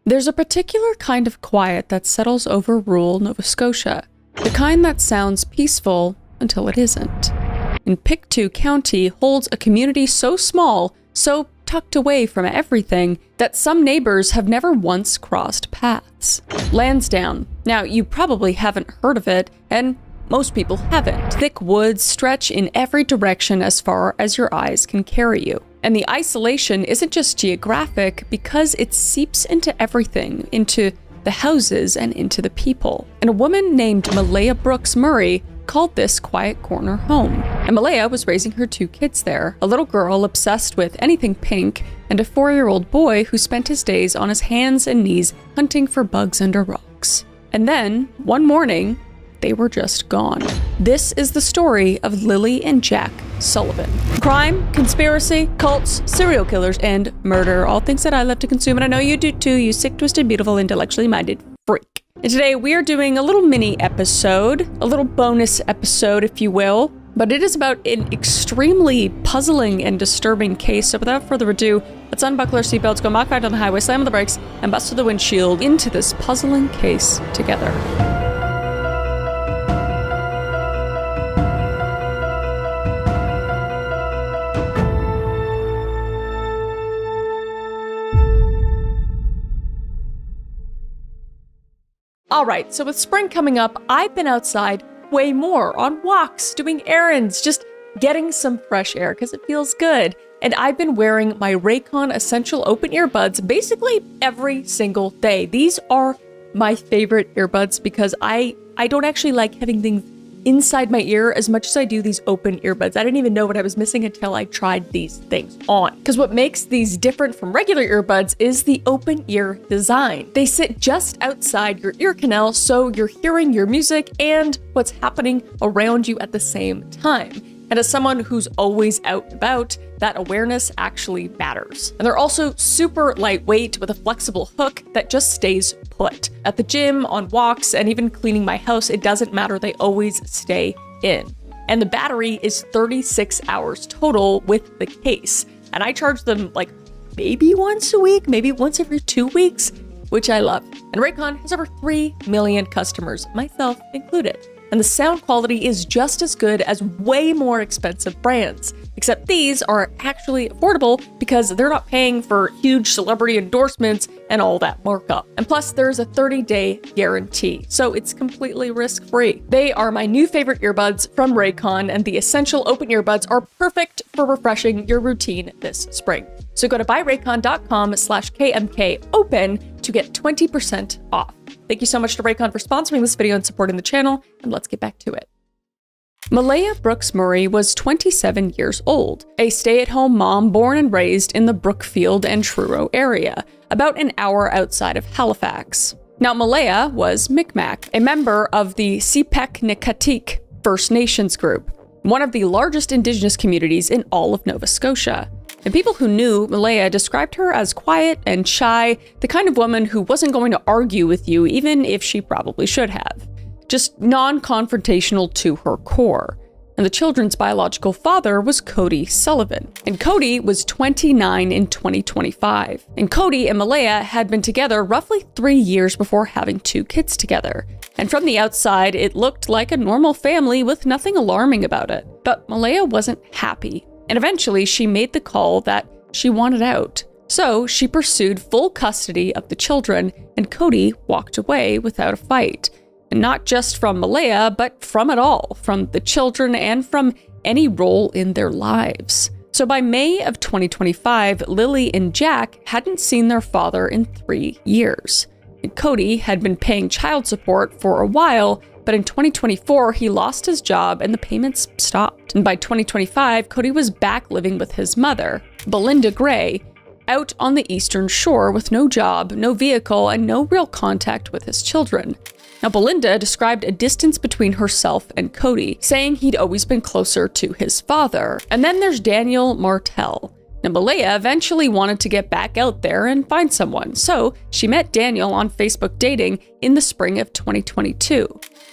There's a particular kind of quiet that settles over rural Nova Scotia, the kind that sounds peaceful until it isn't. And Pictou County holds a community so small, so tucked away from everything, that some neighbors have never once crossed paths. Lansdowne. Now, you probably haven't heard of it, and most people haven't. Thick woods stretch in every direction as far as your eyes can carry you. And the isolation isn't just geographic, because it seeps into everything, into the houses and into the people. And a woman named Malaya Brooks Murray called this quiet corner home. And Malaya was raising her 2 kids there, a little girl obsessed with anything pink, and a 4-year-old boy who spent his days on his hands and knees hunting for bugs under rocks. And then, one morning, they were just gone. This is the story of Lily and Jack Sullivan. Crime, conspiracy, cults, serial killers, and murder. All things that I love to consume, and I know you do too, you sick, twisted, beautiful, intellectually minded freak. And today we are doing a little mini episode, a little bonus episode, if you will, but it is about an extremely puzzling and disturbing case. So without further ado, let's unbuckle our seatbelts, go Mach 5 down the highway, slam on the brakes, and bust through the windshield into this puzzling case together. All right, so with spring coming up, I've been outside way more, on walks, doing errands, just getting some fresh air because it feels good. And I've been wearing my Raycon Essential Open Earbuds basically every single day. These are my favorite earbuds because I don't actually like having things inside my ear as much as I do these open earbuds. I didn't even know what I was missing until I tried these things on. Because what makes these different from regular earbuds is the open ear design. They sit just outside your ear canal, so you're hearing your music and what's happening around you at the same time. And as someone who's always out and about, that awareness actually matters. And they're also super lightweight with a flexible hook that just stays put. At the gym, on walks, and even cleaning my house, it doesn't matter, they always stay in. And the battery is 36 hours total with the case. And I charge them like maybe once a week, maybe once every 2 weeks, which I love. And Raycon has over 3 million customers, myself included. And the sound quality is just as good as way more expensive brands. Except these are actually affordable because they're not paying for huge celebrity endorsements and all that markup. And plus, there's a 30-day guarantee, so it's completely risk-free. They are my new favorite earbuds from Raycon, and the Essential Open Earbuds are perfect for refreshing your routine this spring. So go to buyraycon.com/KMKOpen to get 20% off. Thank you so much to Raycon for sponsoring this video and supporting the channel, and let's get back to it. Malaya Brooks Murray was 27 years old, a stay-at-home mom born and raised in the Brookfield and Truro area, about an hour outside of Halifax. Now, Malaya was Mi'kmaq, a member of the Sipek-Nekatik First Nations group, one of the largest Indigenous communities in all of Nova Scotia. And people who knew Malaya described her as quiet and shy, the kind of woman who wasn't going to argue with you even if she probably should have. Just non-confrontational to her core. And the children's biological father was Cody Sullivan. And Cody was 29 in 2025. And Cody and Malaya had been together roughly 3 years before having 2 kids together. And from the outside, it looked like a normal family with nothing alarming about it. But Malaya wasn't happy. And eventually she made the call that she wanted out. So she pursued full custody of the children, and Cody walked away without a fight. And not just from Malaya, but from it all, from the children and from any role in their lives. So by May of 2025, Lily and Jack hadn't seen their father in 3 years. And Cody had been paying child support for a while, but in 2024, he lost his job and the payments stopped. And by 2025, Cody was back living with his mother, Belinda Gray, out on the Eastern Shore with no job, no vehicle, and no real contact with his children. Now, Belinda described a distance between herself and Cody, saying he'd always been closer to his father. And then there's Daniel Martell. Now, Malaya eventually wanted to get back out there and find someone, so she met Daniel on Facebook Dating in the spring of 2022.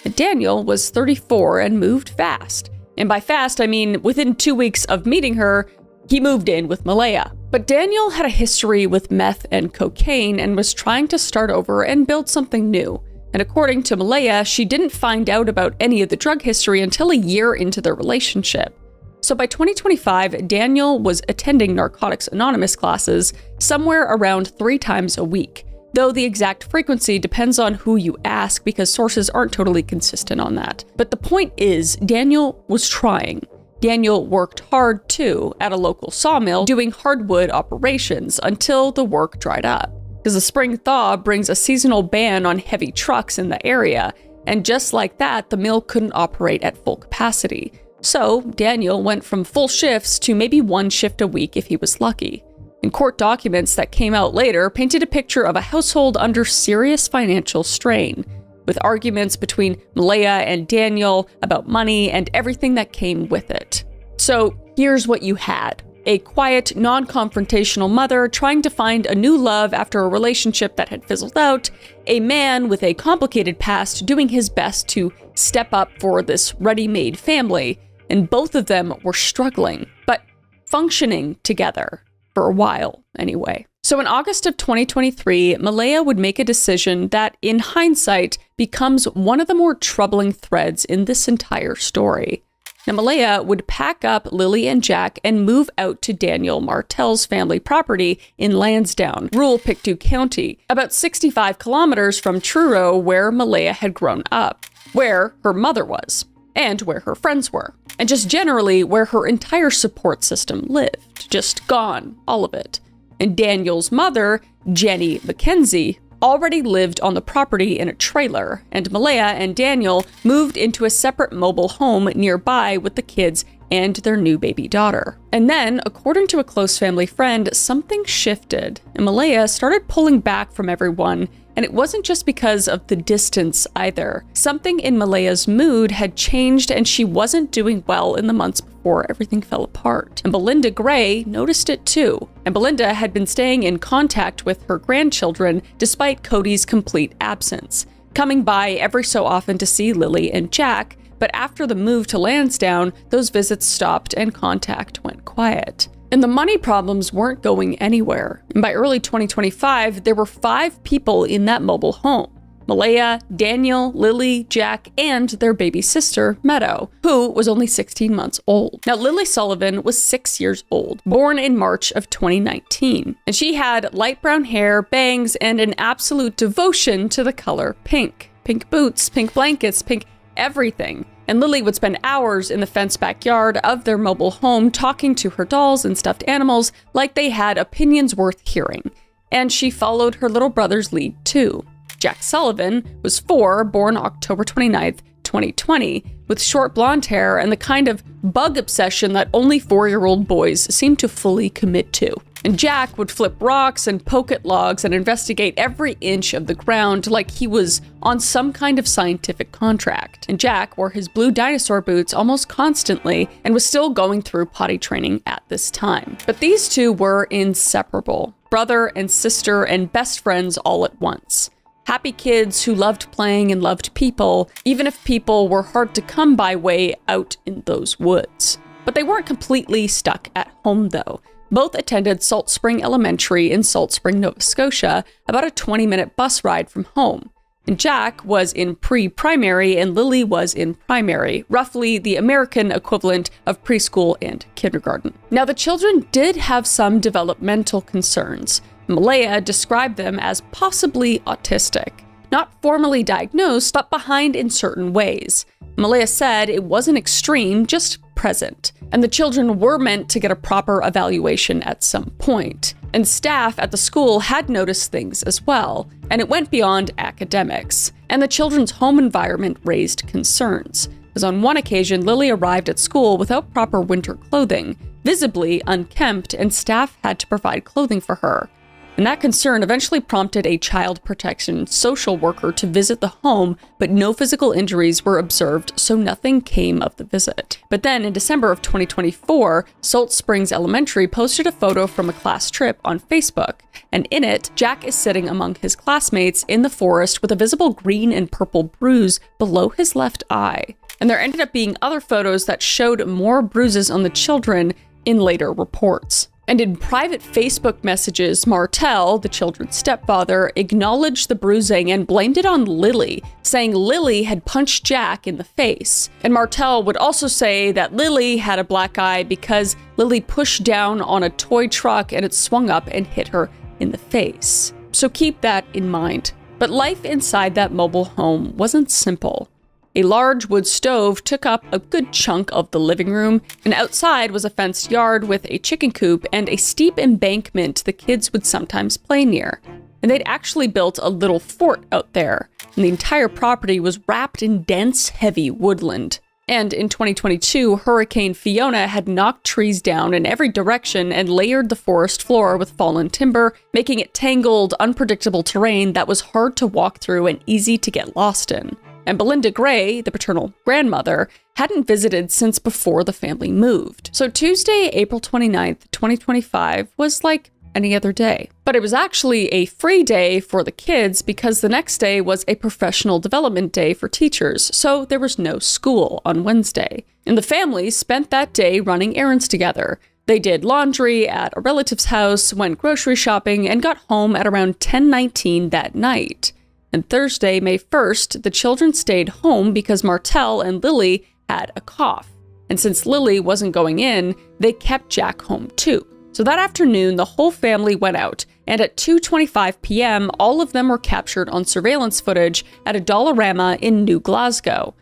And Daniel was 34 and moved fast. And by fast, I mean within 2 weeks of meeting her, he moved in with Malaya. But Daniel had a history with meth and cocaine and was trying to start over and build something new. And according to Malaya, she didn't find out about any of the drug history until a year into their relationship. So by 2025, Daniel was attending Narcotics Anonymous classes somewhere around 3 times a week, though the exact frequency depends on who you ask because sources aren't totally consistent on that. But the point is, Daniel was trying. Daniel worked hard, too, at a local sawmill doing hardwood operations until the work dried up. Because the spring thaw brings a seasonal ban on heavy trucks in the area, and just like that, the mill couldn't operate at full capacity. So Daniel went from full shifts to maybe 1 shift a week if he was lucky. And court documents that came out later painted a picture of a household under serious financial strain, with arguments between Malaya and Daniel about money and everything that came with it. So here's what you had. A quiet, non-confrontational mother trying to find a new love after a relationship that had fizzled out, a man with a complicated past doing his best to step up for this ready-made family, and both of them were struggling, but functioning together, for a while anyway. So in August of 2023, Malaya would make a decision that, in hindsight, becomes one of the more troubling threads in this entire story. Now, Malaya would pack up Lily and Jack and move out to Daniel Martel's family property in Lansdowne, rural Pictou County, about 65 kilometers from Truro, where Malaya had grown up, where her mother was, and where her friends were, and just generally where her entire support system lived. Just gone, all of it. And Daniel's mother, Jenny Mackenzie, already lived on the property in a trailer, and Malaya and Daniel moved into a separate mobile home nearby with the kids and their new baby daughter. And then, according to a close family friend, something shifted, and Malaya started pulling back from everyone, and it wasn't just because of the distance either. Something in Malaya's mood had changed, and she wasn't doing well in the months before everything fell apart. And Belinda Gray noticed it too. And Belinda had been staying in contact with her grandchildren despite Cody's complete absence, coming by every so often to see Lily and Jack, but after the move to Lansdowne, those visits stopped and contact went quiet. And the money problems weren't going anywhere. And by early 2025, there were 5 people in that mobile home: Malaya, Daniel, Lily, Jack, and their baby sister, Meadow, who was only 16 months old. Now, Lily Sullivan was 6 years old, born in March of 2019, and she had light brown hair, bangs, and an absolute devotion to the color pink. Pink boots, pink blankets, pink everything. And Lily would spend hours in the fenced backyard of their mobile home talking to her dolls and stuffed animals like they had opinions worth hearing. And she followed her little brother's lead too. Jack Sullivan was 4, born October 29th, 2020, with short blonde hair and the kind of bug obsession that only 4-year-old boys seem to fully commit to. And Jack would flip rocks and poke at logs and investigate every inch of the ground like he was on some kind of scientific contract. And Jack wore his blue dinosaur boots almost constantly and was still going through potty training at this time. But these two were inseparable, brother and sister and best friends all at once. Happy kids who loved playing and loved people, even if people were hard to come by way out in those woods. But they weren't completely stuck at home though. Both attended Salt Spring Elementary in Salt Spring, Nova Scotia, about a 20-minute bus ride from home. And Jack was in pre-primary and Lily was in primary, roughly the American equivalent of preschool and kindergarten. Now, the children did have some developmental concerns. Malaya described them as possibly autistic, not formally diagnosed, but behind in certain ways. Malaya said it wasn't extreme, just present, and the children were meant to get a proper evaluation at some point. And staff at the school had noticed things as well, and it went beyond academics. And the children's home environment raised concerns, because on one occasion, Lily arrived at school without proper winter clothing, visibly unkempt, and staff had to provide clothing for her. And that concern eventually prompted a child protection social worker to visit the home, but no physical injuries were observed, so nothing came of the visit. But then in December of 2024, Salt Springs Elementary posted a photo from a class trip on Facebook, and in it, Jack is sitting among his classmates in the forest with a visible green and purple bruise below his left eye. And there ended up being other photos that showed more bruises on the children in later reports. And in private Facebook messages, Martel, the children's stepfather, acknowledged the bruising and blamed it on Lily, saying Lily had punched Jack in the face. And Martel would also say that Lily had a black eye because Lily pushed down on a toy truck and it swung up and hit her in the face. So keep that in mind. But life inside that mobile home wasn't simple. A large wood stove took up a good chunk of the living room, and outside was a fenced yard with a chicken coop and a steep embankment the kids would sometimes play near. And they'd actually built a little fort out there, and the entire property was wrapped in dense, heavy woodland. And in 2022, Hurricane Fiona had knocked trees down in every direction and layered the forest floor with fallen timber, making it tangled, unpredictable terrain that was hard to walk through and easy to get lost in. And Belinda Gray, the paternal grandmother, hadn't visited since before the family moved. So Tuesday, April 29th, 2025 was like any other day. But it was actually a free day for the kids because the next day was a professional development day for teachers, so there was no school on Wednesday. And the family spent that day running errands together. They did laundry at a relative's house, went grocery shopping, and got home at around 10:19 that night. And Thursday, May 1st, the children stayed home because Martel and Lily had a cough. And since Lily wasn't going in, they kept Jack home too. So that afternoon, the whole family went out, and at 2:25 p.m., all of them were captured on surveillance footage at a Dollarama in New Glasgow,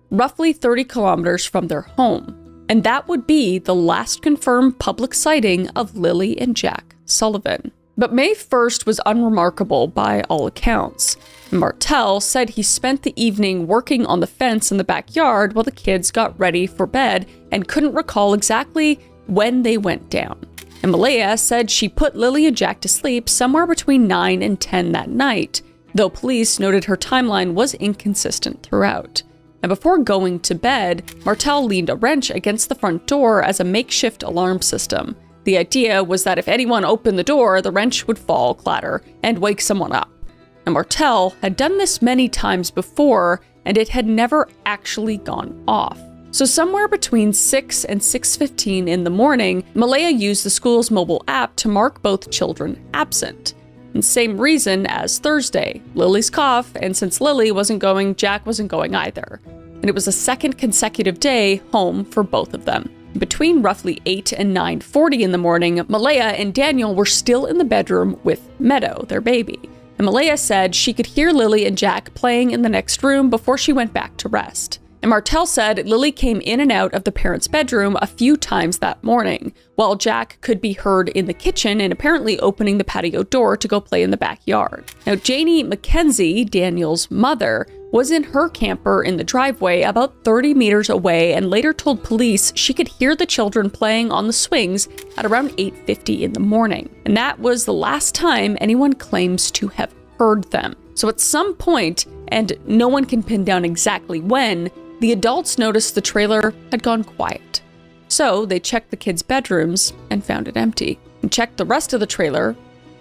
roughly 30 kilometers from their home. And that would be the last confirmed public sighting of Lily and Jack Sullivan. But May 1st was unremarkable by all accounts. Martel said he spent the evening working on the fence in the backyard while the kids got ready for bed and couldn't recall exactly when they went down. And Malaya said she put Lily and Jack to sleep somewhere between 9 and 10 that night, though police noted her timeline was inconsistent throughout. And before going to bed, Martel leaned a wrench against the front door as a makeshift alarm system. The idea was that if anyone opened the door, the wrench would fall, clatter, and wake someone up. And Martel had done this many times before, and it had never actually gone off. So somewhere between 6 and 6:15 in the morning, Malaya used the school's mobile app to mark both children absent. And same reason as Thursday, Lily's cough, and since Lily wasn't going, Jack wasn't going either. And it was a second consecutive day home for both of them. Between roughly 8 and 9:40 in the morning, Malaya and Daniel were still in the bedroom with Meadow, their baby. And Malaya said she could hear Lily and Jack playing in the next room before she went back to rest. And Martel said Lily came in and out of the parents' bedroom a few times that morning, while Jack could be heard in the kitchen and apparently opening the patio door to go play in the backyard. Now, Janie McKenzie, Daniel's mother, was in her camper in the driveway about 30 meters away and later told police she could hear the children playing on the swings at around 8:50 in the morning. And that was the last time anyone claims to have heard them. So at some point, and no one can pin down exactly when, the adults noticed the trailer had gone quiet. So they checked the kids' bedrooms and found it empty, and checked the rest of the trailer,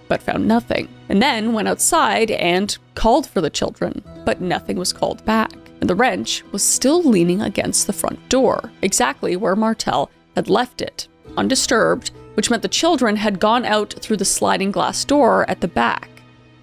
but found nothing. And then went outside and called for the children, but nothing was called back. And the wrench was still leaning against the front door, exactly where Martel had left it, undisturbed, which meant the children had gone out through the sliding glass door at the back.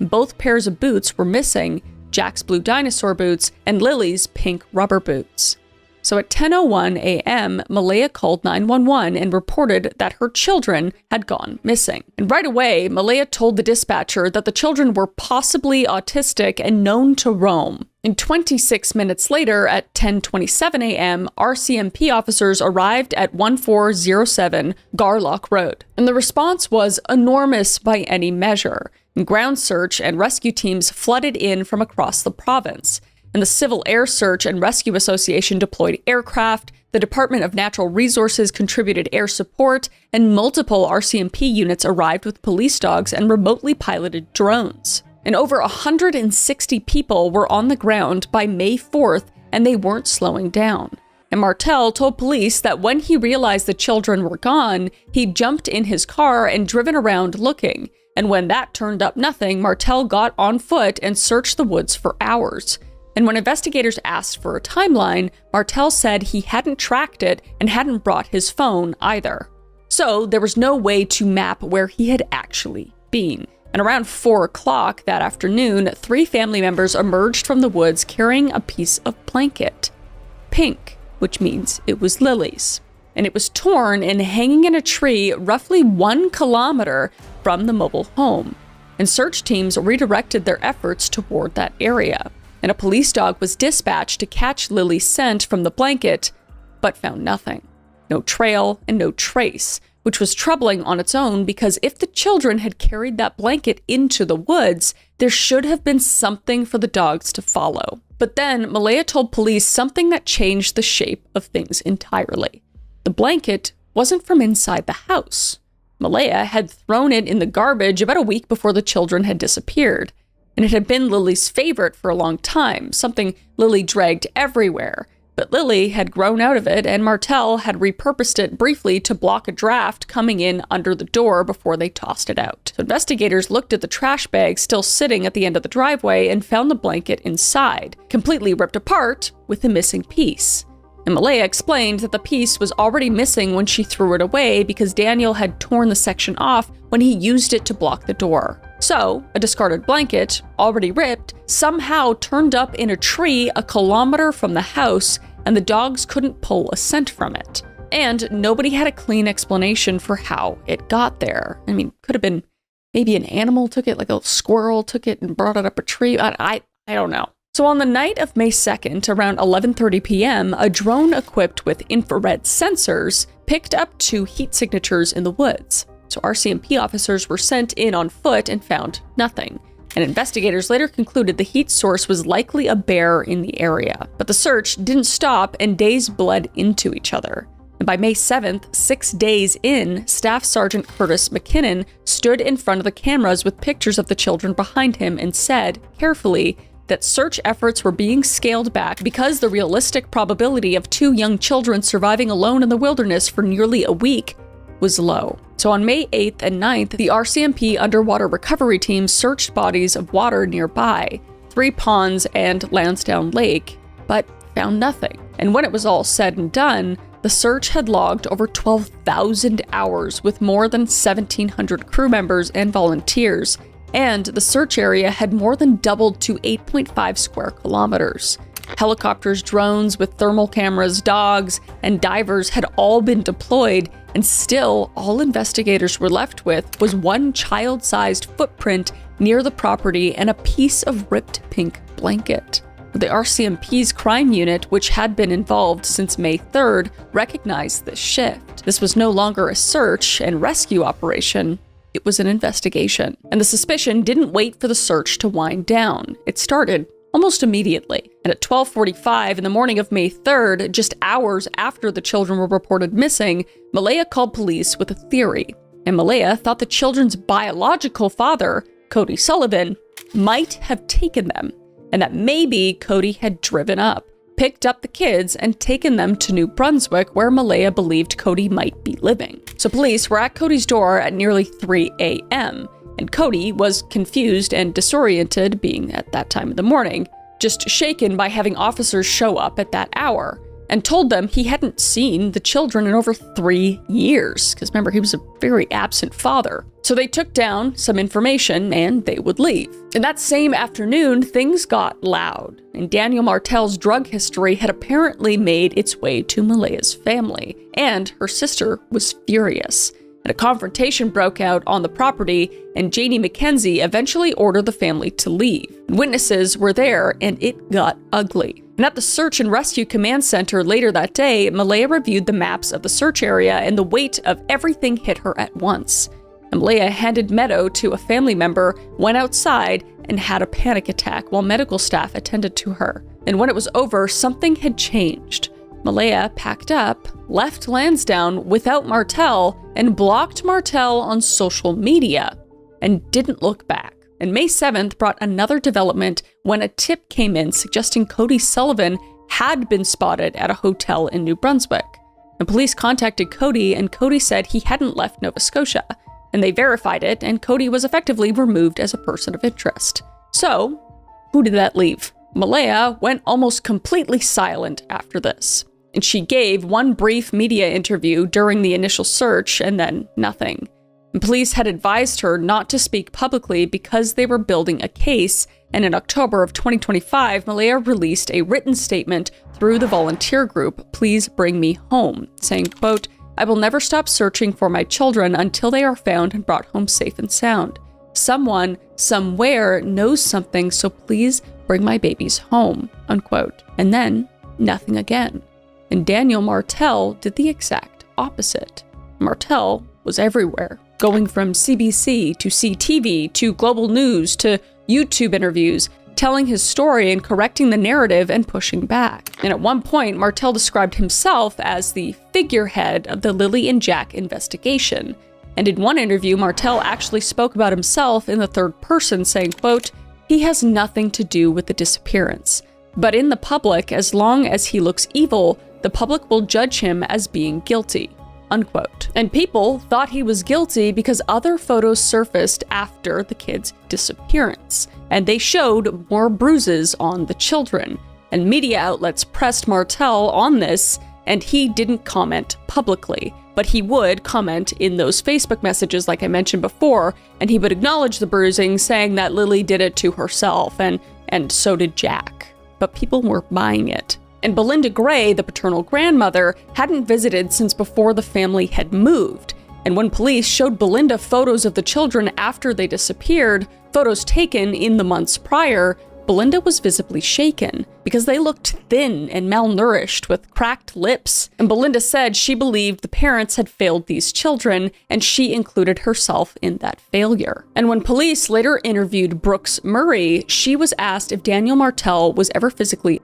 Both pairs of boots were missing, Jack's blue dinosaur boots and Lily's pink rubber boots. So at 10:01 a.m., Malaya called 911 and reported that her children had gone missing. And right away, Malaya told the dispatcher that the children were possibly autistic and known to roam. And 26 minutes later, at 10:27 a.m., RCMP officers arrived at 1407 Garlock Road. And the response was enormous by any measure. Ground search and rescue teams flooded in from across the province. And the Civil Air Search and Rescue Association deployed aircraft, the Department of Natural Resources contributed air support, and multiple RCMP units arrived with police dogs and remotely piloted drones. And over 160 people were on the ground by May 4th, and they weren't slowing down. And Martel told police that when he realized the children were gone, he jumped in his car and driven around looking. And when that turned up nothing, Martel got on foot and searched the woods for hours. And when investigators asked for a timeline, Martel said he hadn't tracked it and hadn't brought his phone either. So there was no way to map where he had actually been. And around 4 o'clock that afternoon, 3 family members emerged from the woods carrying a piece of blanket. Pink, which means it was Lily's. And it was torn and hanging in a tree roughly 1 kilometer from the mobile home. And search teams redirected their efforts toward that area. And a police dog was dispatched to catch Lily's scent from the blanket, but found nothing. No trail and no trace, which was troubling on its own because if the children had carried that blanket into the woods, there should have been something for the dogs to follow. But then Malaya told police something that changed the shape of things entirely. The blanket wasn't from inside the house. Malaya had thrown it in the garbage about a week before the children had disappeared. And it had been Lily's favorite for a long time, something Lily dragged everywhere. But Lily had grown out of it, and Martel had repurposed it briefly to block a draft coming in under the door before they tossed it out. So investigators looked at the trash bag still sitting at the end of the driveway and found the blanket inside, completely ripped apart with the missing piece. And Malaya explained that the piece was already missing when she threw it away because Daniel had torn the section off when he used it to block the door. So, a discarded blanket, already ripped, somehow turned up in a tree a kilometer from the house, and the dogs couldn't pull a scent from it. And nobody had a clean explanation for how it got there. I mean, could have been maybe an animal took it, like a squirrel took it and brought it up a tree. I don't know. So on the night of May 2nd, around 11:30 p.m., a drone equipped with infrared sensors picked up 2 heat signatures in the woods. So RCMP officers were sent in on foot and found nothing. And investigators later concluded the heat source was likely a bear in the area. But the search didn't stop and days bled into each other. And by May 7th, 6 days in, Staff Sergeant Curtis McKinnon stood in front of the cameras with pictures of the children behind him and said, carefully, that search efforts were being scaled back because the realistic probability of 2 young children surviving alone in the wilderness for nearly a week was low. So on May 8th and 9th, the RCMP underwater recovery team searched bodies of water nearby, 3 ponds and Lansdowne Lake, but found nothing. And when it was all said and done, the search had logged over 12,000 hours with more than 1,700 crew members and volunteers, and the search area had more than doubled to 8.5 square kilometers. Helicopters, drones with thermal cameras, dogs, and divers had all been deployed, and still all investigators were left with was 1 child-sized footprint near the property and a piece of ripped pink blanket. The RCMP's crime unit, which had been involved since May 3rd, recognized this shift. This was no longer a search and rescue operation. It was an investigation. And the suspicion didn't wait for the search to wind down. It started almost immediately. And at 12:45 in the morning of May 3rd, just hours after the children were reported missing, Malaya called police with a theory. And Malaya thought the children's biological father, Cody Sullivan, might have taken them, and that maybe Cody had driven up, picked up the kids, and taken them to New Brunswick, where Malaya believed Cody might be living. So police were at Cody's door at nearly 3 a.m., and Cody was confused and disoriented, being at that time of the morning, just shaken by having officers show up at that hour, and told them he hadn't seen the children in over 3 years, because remember, he was a very absent father. So they took down some information and they would leave. And that same afternoon, things got loud, and Daniel Martel's drug history had apparently made its way to Malaya's family, and her sister was furious. And a confrontation broke out on the property, and Janie McKenzie eventually ordered the family to leave. Witnesses were there, and it got ugly. And at the Search and Rescue Command Center later that day, Malaya reviewed the maps of the search area, and the weight of everything hit her at once. And Malaya handed Meadow to a family member, went outside, and had a panic attack while medical staff attended to her. And when it was over, something had changed. Malaya packed up, left Lansdowne without Martel, and blocked Martel on social media, and didn't look back. And May 7th brought another development when a tip came in suggesting Cody Sullivan had been spotted at a hotel in New Brunswick. And police contacted Cody, and Cody said he hadn't left Nova Scotia. And they verified it, and Cody was effectively removed as a person of interest. So, who did that leave? Malaya went almost completely silent after this. And she gave one brief media interview during the initial search and then nothing. And police had advised her not to speak publicly because they were building a case, and in October of 2025, Malaya released a written statement through the volunteer group, Please Bring Me Home, saying, quote, I will never stop searching for my children until they are found and brought home safe and sound. Someone, somewhere, knows something, so please bring my babies home, unquote. And then, nothing again. And Daniel Martel did the exact opposite. Martel was everywhere, going from CBC to CTV to Global News to YouTube interviews, telling his story and correcting the narrative and pushing back. And at one point, Martel described himself as the figurehead of the Lily and Jack investigation. And in one interview, Martel actually spoke about himself in the third person, saying, quote, he has nothing to do with the disappearance. But in the public, as long as he looks evil, the public will judge him as being guilty, unquote. And people thought he was guilty because other photos surfaced after the kids' disappearance, and they showed more bruises on the children. And media outlets pressed Martel on this, and he didn't comment publicly, but he would comment in those Facebook messages like I mentioned before, and he would acknowledge the bruising, saying that Lily did it to herself, and so did Jack. But people were buying it. And Belinda Gray, the paternal grandmother, hadn't visited since before the family had moved. And when police showed Belinda photos of the children after they disappeared, photos taken in the months prior, Belinda was visibly shaken because they looked thin and malnourished with cracked lips. And Belinda said she believed the parents had failed these children, and she included herself in that failure. And when police later interviewed Brooks Murray, she was asked if Daniel Martel was ever physically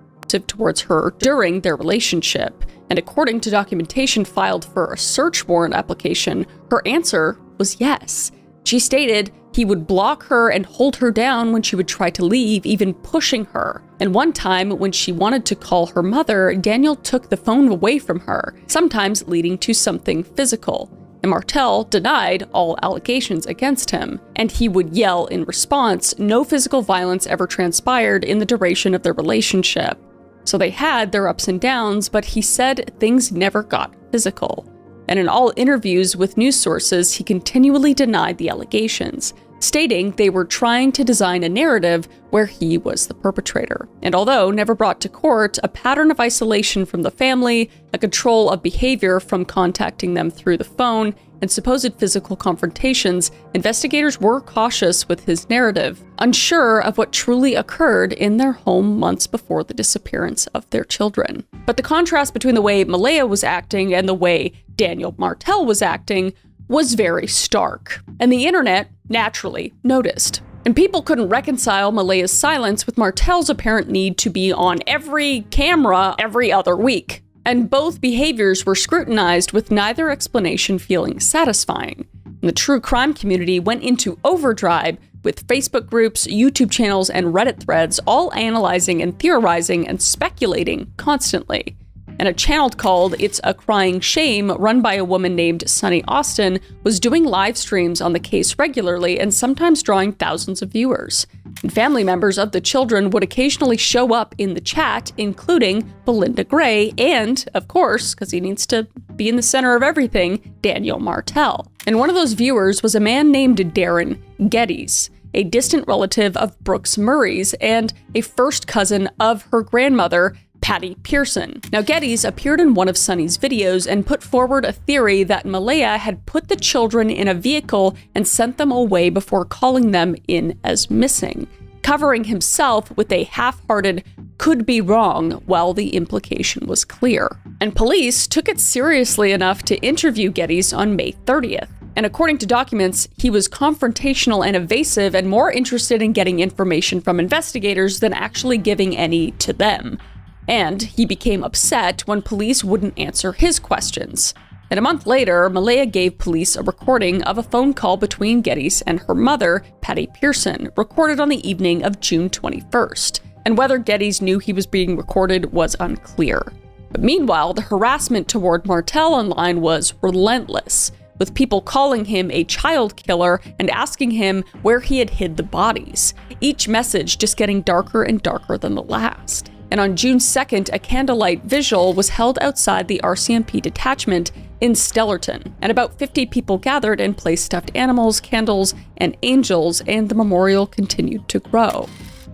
towards her during their relationship. And according to documentation filed for a search warrant application, her answer was yes. She stated he would block her and hold her down when she would try to leave, even pushing her. And one time, when she wanted to call her mother, Daniel took the phone away from her, sometimes leading to something physical. And Martel denied all allegations against him, and he would yell in response. No physical violence ever transpired in the duration of their relationship. So they had their ups and downs, but he said things never got physical. And in all interviews with news sources, he continually denied the allegations, stating they were trying to design a narrative where he was the perpetrator. And although never brought to court, a pattern of isolation from the family, a control of behavior from contacting them through the phone, and supposed physical confrontations, investigators were cautious with his narrative, unsure of what truly occurred in their home months before the disappearance of their children. But the contrast between the way Malaya was acting and the way Daniel Martel was acting was very stark, and the internet naturally noticed. And people couldn't reconcile Malaya's silence with Martel's apparent need to be on every camera every other week. And both behaviors were scrutinized, with neither explanation feeling satisfying. And the true crime community went into overdrive, with Facebook groups, YouTube channels, and Reddit threads all analyzing and theorizing and speculating constantly. And a channel called It's a Crying Shame, run by a woman named Sunny Austin, was doing live streams on the case regularly and sometimes drawing thousands of viewers. And family members of the children would occasionally show up in the chat, including Belinda Gray and, of course, because he needs to be in the center of everything, Daniel Martel. And one of those viewers was a man named Darren Geddes, a distant relative of Brooks Murray's and a first cousin of her grandmother, Patty Pearson. Now, Geddes appeared in one of Sunny's videos and put forward a theory that Malaya had put the children in a vehicle and sent them away before calling them in as missing, covering himself with a half-hearted "could be wrong" while the implication was clear. And police took it seriously enough to interview Geddes on May 30th. And according to documents, he was confrontational and evasive and more interested in getting information from investigators than actually giving any to them. And he became upset when police wouldn't answer his questions. And a month later, Malaya gave police a recording of a phone call between Geddes and her mother, Patty Pearson, recorded on the evening of June 21st. And whether Geddes knew he was being recorded was unclear. But meanwhile, the harassment toward Martel online was relentless, with people calling him a child killer and asking him where he had hid the bodies, each message just getting darker and darker than the last. And on June 2nd, a candlelight vigil was held outside the RCMP detachment in Stellarton, and about 50 people gathered and placed stuffed animals, candles, and angels, and the memorial continued to grow.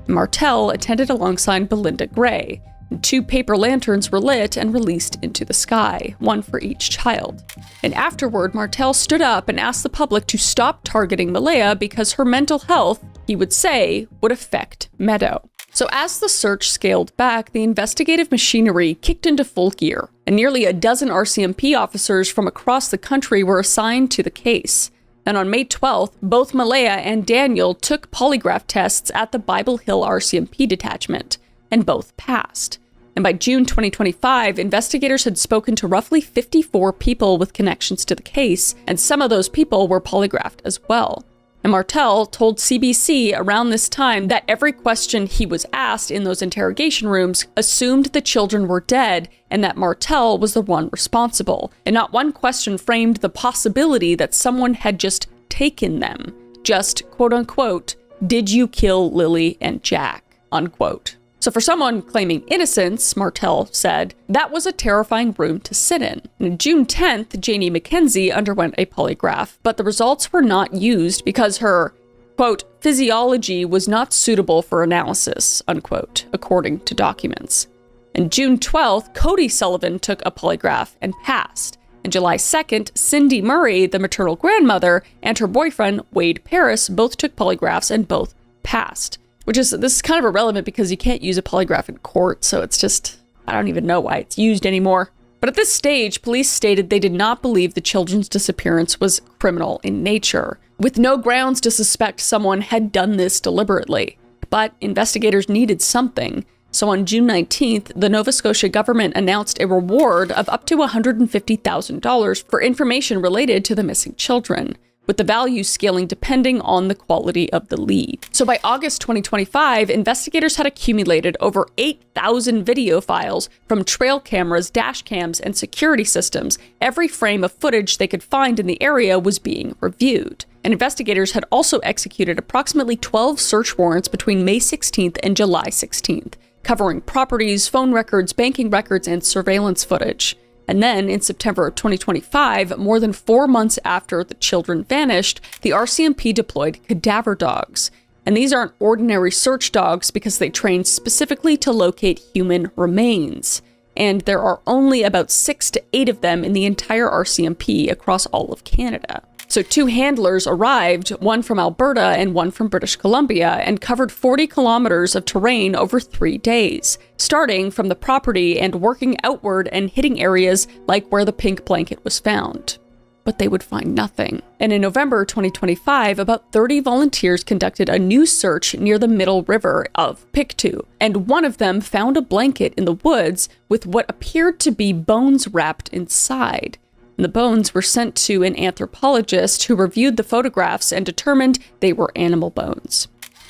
Martel attended alongside Belinda Gray. 2 paper lanterns were lit and released into the sky, one for each child. And afterward, Martel stood up and asked the public to stop targeting Malaya because her mental health, he would say, would affect Meadow. So as the search scaled back, the investigative machinery kicked into full gear, and nearly a dozen RCMP officers from across the country were assigned to the case. And on May 12th, both Malaya and Daniel took polygraph tests at the Bible Hill RCMP detachment, and both passed. And by June 2025, investigators had spoken to roughly 54 people with connections to the case, and some of those people were polygraphed as well. And Martel told CBC around this time that every question he was asked in those interrogation rooms assumed the children were dead and that Martel was the one responsible. And not one question framed the possibility that someone had just taken them. Just, quote unquote, did you kill Lily and Jack, unquote. So for someone claiming innocence, Martel said, that was a terrifying room to sit in. And on June 10th, Janie McKenzie underwent a polygraph, but the results were not used because her, quote, physiology was not suitable for analysis, unquote, according to documents. And June 12th, Cody Sullivan took a polygraph and passed. And July 2nd, Cindy Murray, the maternal grandmother, and her boyfriend, Wade Paris, both took polygraphs and both passed. This is kind of irrelevant because you can't use a polygraph in court, so it's just, I don't even know why it's used anymore. But at this stage, police stated they did not believe the children's disappearance was criminal in nature, with no grounds to suspect someone had done this deliberately. But investigators needed something. So on June 19th, the Nova Scotia government announced a reward of up to $150,000 for information related to the missing children, with the value scaling depending on the quality of the lead. So by August 2025, investigators had accumulated over 8,000 video files from trail cameras, dash cams, and security systems. Every frame of footage they could find in the area was being reviewed. And investigators had also executed approximately 12 search warrants between May 16th and July 16th, covering properties, phone records, banking records, and surveillance footage. And then, in September of 2025, more than 4 months after the children vanished, the RCMP deployed cadaver dogs. And these aren't ordinary search dogs because they train specifically to locate human remains. And there are only about 6 to 8 of them in the entire RCMP across all of Canada. So 2 handlers arrived, one from Alberta and one from British Columbia, and covered 40 kilometers of terrain over 3 days, starting from the property and working outward and hitting areas like where the pink blanket was found. But they would find nothing. And in November 2025, about 30 volunteers conducted a new search near the Middle River of Pictou, and one of them found a blanket in the woods with what appeared to be bones wrapped inside. The bones were sent to an anthropologist who reviewed the photographs and determined they were animal bones.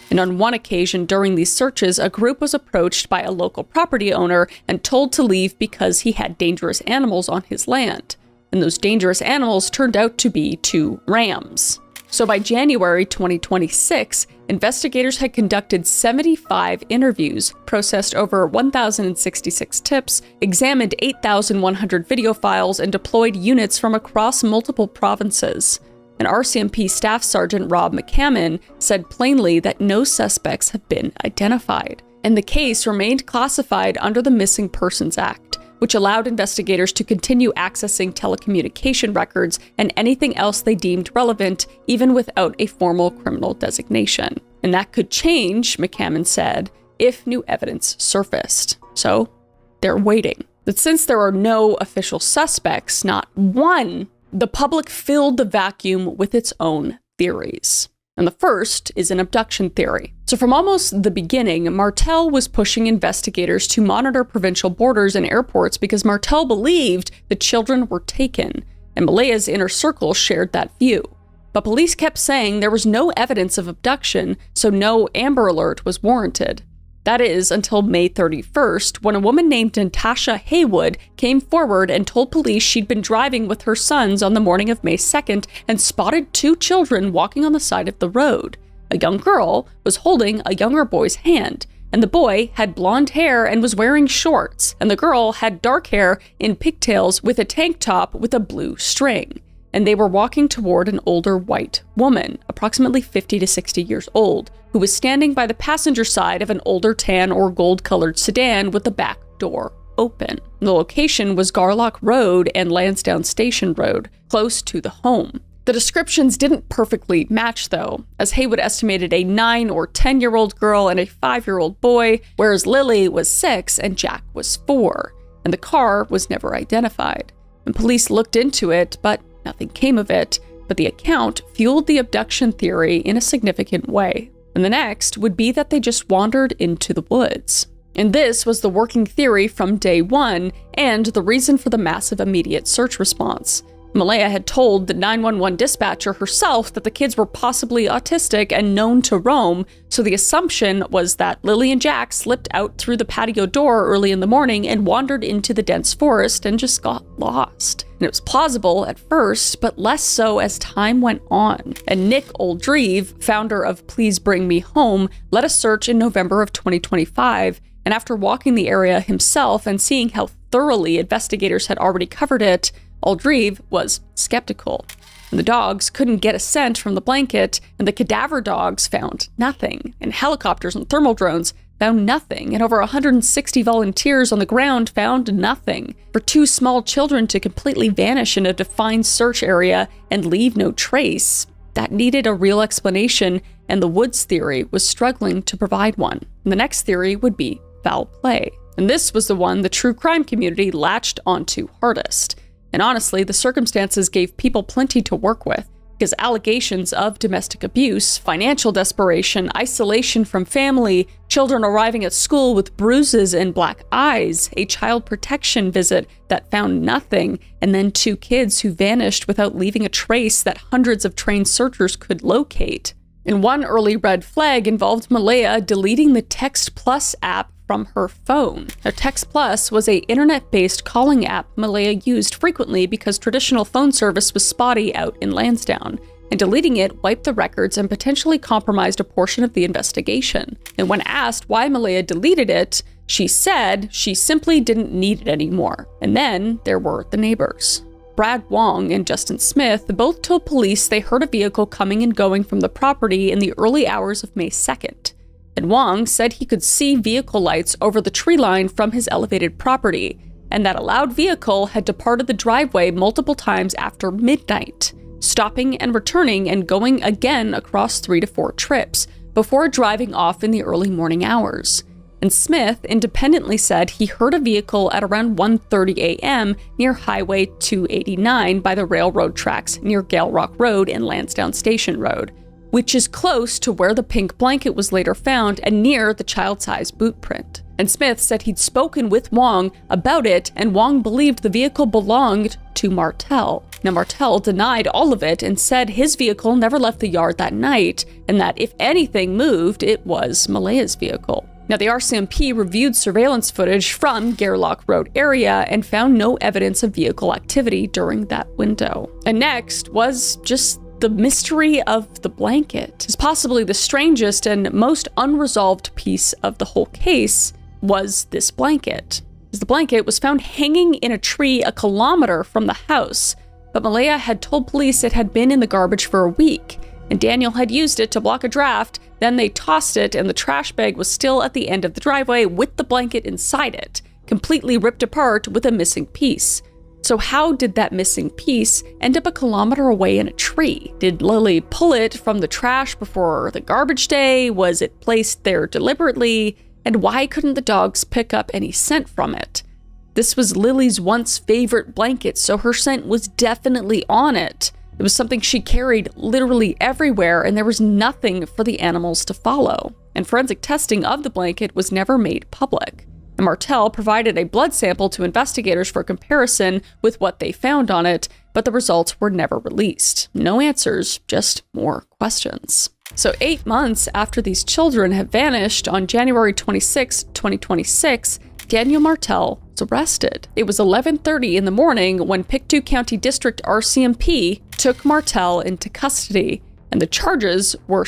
And on one occasion during these searches, a group was approached by a local property owner and told to leave because he had dangerous animals on his land. And those dangerous animals turned out to be 2 rams. So by January 2026, investigators had conducted 75 interviews, processed over 1,066 tips, examined 8,100 video files, and deployed units from across multiple provinces. And RCMP Staff Sergeant Rob McCammon said plainly that no suspects have been identified. And the case remained classified under the Missing Persons Act, which allowed investigators to continue accessing telecommunication records and anything else they deemed relevant, even without a formal criminal designation. And that could change, McCammon said, if new evidence surfaced. So, they're waiting. But since there are no official suspects, not one, the public filled the vacuum with its own theories. And the first is an abduction theory. So from almost the beginning, Martel was pushing investigators to monitor provincial borders and airports because Martel believed the children were taken, and Malaya's inner circle shared that view. But police kept saying there was no evidence of abduction, so no Amber Alert was warranted. That is, until May 31st, when a woman named Natasha Haywood came forward and told police she'd been driving with her sons on the morning of May 2nd and spotted 2 children walking on the side of the road. A young girl was holding a younger boy's hand, and the boy had blonde hair and was wearing shorts, and the girl had dark hair in pigtails with a tank top with a blue string. And they were walking toward an older white woman, approximately 50 to 60 years old, who was standing by the passenger side of an older tan or gold-colored sedan with the back door open. The location was Garlock Road and Lansdowne Station Road, close to the home. The descriptions didn't perfectly match, though, as Haywood estimated a 9 or 10-year-old girl and a 5-year-old boy, whereas Lily was 6 and Jack was 4, and the car was never identified. And police looked into it, but nothing came of it, but the account fueled the abduction theory in a significant way. And the next would be that they just wandered into the woods. And this was the working theory from day one, and the reason for the massive immediate search response. Malaya had told the 911 dispatcher herself that the kids were possibly autistic and known to roam, so the assumption was that Lily and Jack slipped out through the patio door early in the morning and wandered into the dense forest and just got lost. And it was plausible at first, but less so as time went on. And Nick Oldreeve, founder of Please Bring Me Home, led a search in November of 2025, and after walking the area himself and seeing how thoroughly investigators had already covered it, Oldreeve was skeptical. And the dogs couldn't get a scent from the blanket, and the cadaver dogs found nothing, and helicopters and thermal drones found nothing, and over 160 volunteers on the ground found nothing. For 2 small children to completely vanish in a defined search area and leave no trace, that needed a real explanation, and the woods theory was struggling to provide one. And the next theory would be foul play. And this was the one the true crime community latched onto hardest. And honestly, the circumstances gave people plenty to work with, because allegations of domestic abuse, financial desperation, isolation from family, children arriving at school with bruises and black eyes, a child protection visit that found nothing, and then 2 kids who vanished without leaving a trace that hundreds of trained searchers could locate. And one early red flag involved Malaya deleting the Text Plus app from her phone. Now, Text Plus was an internet-based calling app Malaya used frequently because traditional phone service was spotty out in Lansdowne, and deleting it wiped the records and potentially compromised a portion of the investigation. And when asked why Malaya deleted it, she said she simply didn't need it anymore. And then there were the neighbors. Brad Wong and Justin Smith both told police they heard a vehicle coming and going from the property in the early hours of May 2nd. And Wong said he could see vehicle lights over the tree line from his elevated property, and that a loud vehicle had departed the driveway multiple times after midnight, stopping and returning and going again across 3 to 4 trips, before driving off in the early morning hours. And Smith independently said he heard a vehicle at around 1:30 a.m. near Highway 289 by the railroad tracks near Gale Rock Road and Lansdowne Station Road, which is close to where the pink blanket was later found and near the child-sized boot print. And Smith said he'd spoken with Wong about it, and Wong believed the vehicle belonged to Martel. Now, Martel denied all of it and said his vehicle never left the yard that night, and that if anything moved, it was Malaya's vehicle. Now, the RCMP reviewed surveillance footage from Gairloch Road area and found no evidence of vehicle activity during that window. And next was just the mystery of the blanket. Is possibly the strangest and most unresolved piece of the whole case was this blanket. The blanket was found hanging in a tree a kilometer from the house, but Malaya had told police it had been in the garbage for a week, and Daniel had used it to block a draft. Then they tossed it, and the trash bag was still at the end of the driveway with the blanket inside it, completely ripped apart with a missing piece. So how did that missing piece end up a kilometer away in a tree? Did Lily pull it from the trash before the garbage day? Was it placed there deliberately? And why couldn't the dogs pick up any scent from it? This was Lily's once favorite blanket, so her scent was definitely on it. It was something she carried literally everywhere, and there was nothing for the animals to follow. And forensic testing of the blanket was never made public. And Martel provided a blood sample to investigators for comparison with what they found on it, but the results were never released. No answers, just more questions. So 8 months after these children have vanished, on January 26, 2026, Daniel Martel was arrested. It was 11:30 in the morning when Pictou County District RCMP took Martel into custody, and the charges were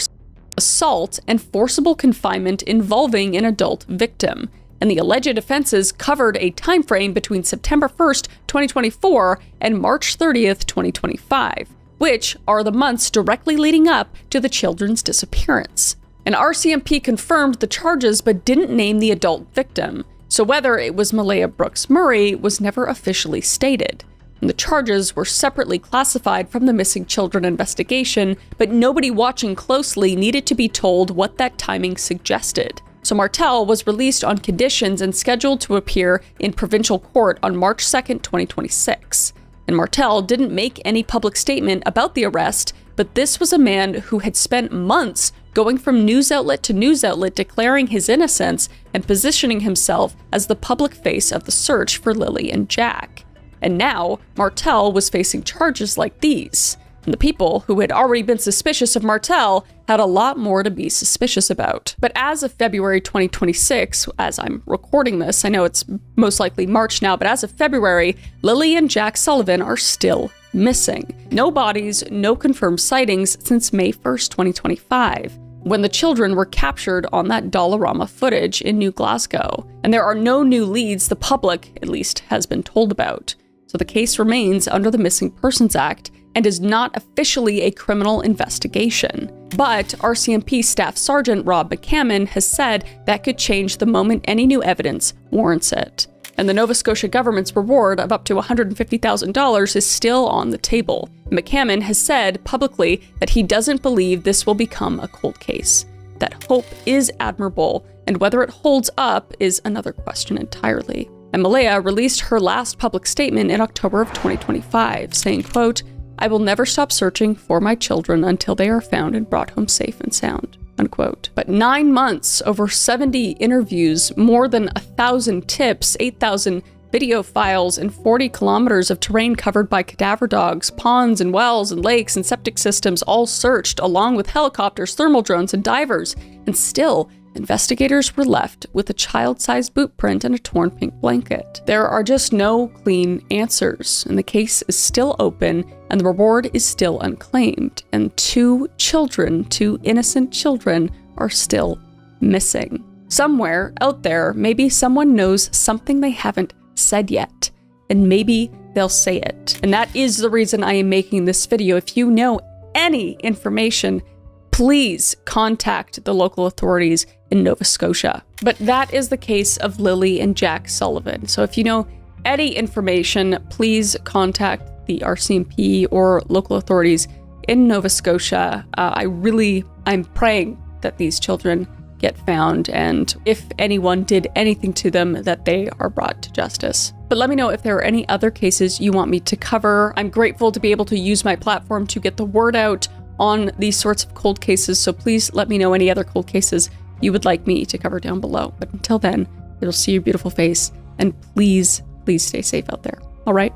assault, and forcible confinement involving an adult victim. And the alleged offenses covered a timeframe between September 1st, 2024 and March 30th, 2025, which are the months directly leading up to the children's disappearance. And RCMP confirmed the charges but didn't name the adult victim, so whether it was Malaya Brooks Murray was never officially stated. And the charges were separately classified from the missing children investigation, but nobody watching closely needed to be told what that timing suggested. So Martel was released on conditions and scheduled to appear in provincial court on March 2nd, 2026. And Martel didn't make any public statement about the arrest, but this was a man who had spent months going from news outlet to news outlet declaring his innocence and positioning himself as the public face of the search for Lily and Jack. And now, Martel was facing charges like these. And the people who had already been suspicious of Martel had a lot more to be suspicious about. But as of February 2026, as I'm recording this, I know it's most likely March now, but as of February, Lily and Jack Sullivan are still missing. No bodies, no confirmed sightings since May 1st, 2025, when the children were captured on that Dollarama footage in New Glasgow. And there are no new leads the public, at least, has been told about. So the case remains under the Missing Persons Act and is not officially a criminal investigation. But RCMP Staff Sergeant Rob McCammon has said that could change the moment any new evidence warrants it. And the Nova Scotia government's reward of up to $150,000 is still on the table. McCammon has said publicly that he doesn't believe this will become a cold case. That hope is admirable, and whether it holds up is another question entirely. And Malaya released her last public statement in October of 2025, saying, quote, "I will never stop searching for my children until they are found and brought home safe and sound," unquote. But 9 months, over 70 interviews, more than 1,000 tips, 8,000 video files, and 40 kilometers of terrain covered by cadaver dogs, ponds and wells and lakes and septic systems all searched, along with helicopters, thermal drones, and divers. And still, investigators were left with a child-sized boot print and a torn pink blanket. There are just no clean answers, and the case is still open, and the reward is still unclaimed, and 2 children, 2 innocent children, are still missing. Somewhere out there, maybe someone knows something they haven't said yet, and maybe they'll say it. And that is the reason I am making this video. If you know any information, please contact the local authorities in Nova Scotia. But that is the case of Lily and Jack Sullivan. So if you know any information, please contact the RCMP or local authorities in Nova Scotia. I'm praying that these children get found, and if anyone did anything to them, that they are brought to justice. But let me know if there are any other cases you want me to cover. I'm grateful to be able to use my platform to get the word out on these sorts of cold cases, so please let me know any other cold cases you would like me to cover down below. But until then, it'll see your beautiful face, and please stay safe out there. All right?